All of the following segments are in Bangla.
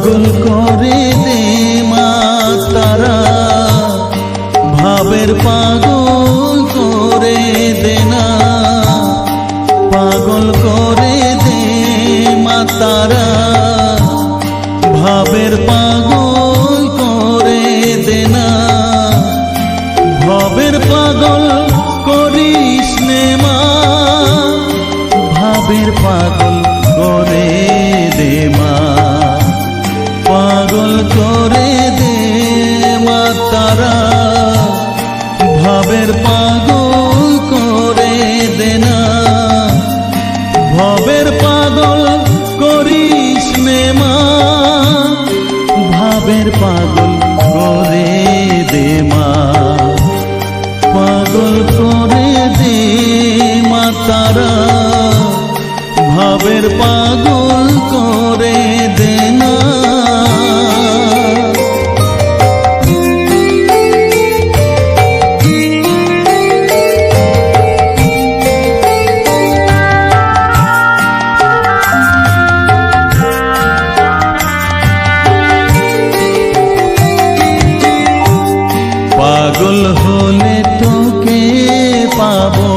পাগল করে দে মা তারা, ভাবের পাগল করে দে না, পাগল করে দে মা তারা, ভাবের পাগল করে দে না, ভবের পাগল করিস নে মা, ভাবের পাগল করে দে মা, পাগল করে দে মা তারা, ভাবের পাগল করে দে না, ভবের পাগল করিস নে মা, ভাবের পাগল করে দে মা, পাগল করে দে মা তারা, ভাবের পাগল করে দে না। পাগল হলে তোকে পাবো,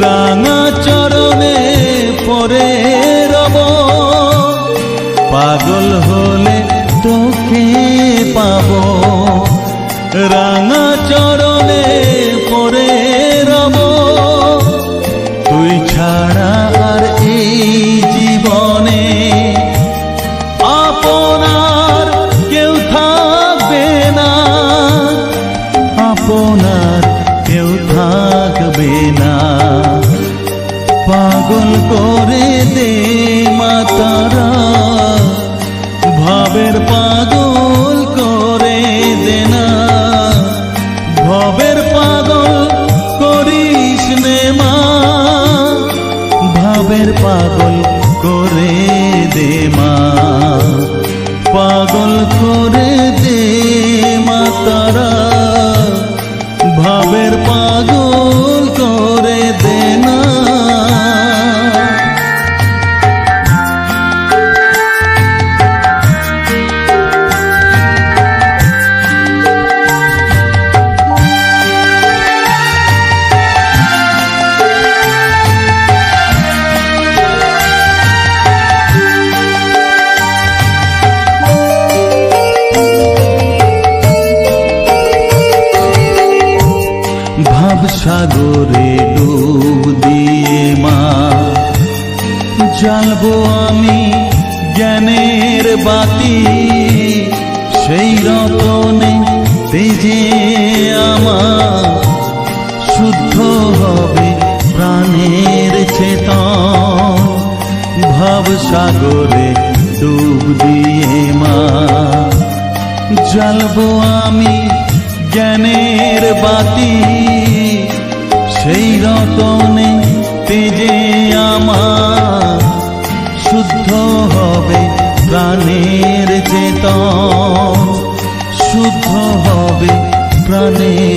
রাঙা চরণে পরে রব, পাগল হলে তোকে পাবো, রাঙা চরণে পরে রব, তুই ছাড়া আর এই জীবনে আপনার কেউ থাকবে না, আপনার কেউ থাকবে না, পাগল করে দে মা তারা, ভাবের পাগল করে দে না, ভবের পাগল করিস নে মা, ভাবের পাগল করে দে মা, পাগল করে দে মা তারা, ভাবের পাগল করে দে না। ভাব সাগরে ডুব দিয়ে মা, জ্বালবো আমি জ্ঞানের বাতি, সেই রতনে তেজে আমার শুদ্ধ হবে প্রাণের চেতন, ভাব সাগরে ডুব দিয়ে মা, জ্বালবো আমি জ্ঞানের বাতি, সেই রতনে তেজে আমার শুদ্ধ হবে প্রাণের চেতন, শুদ্ধ হবে প্রাণের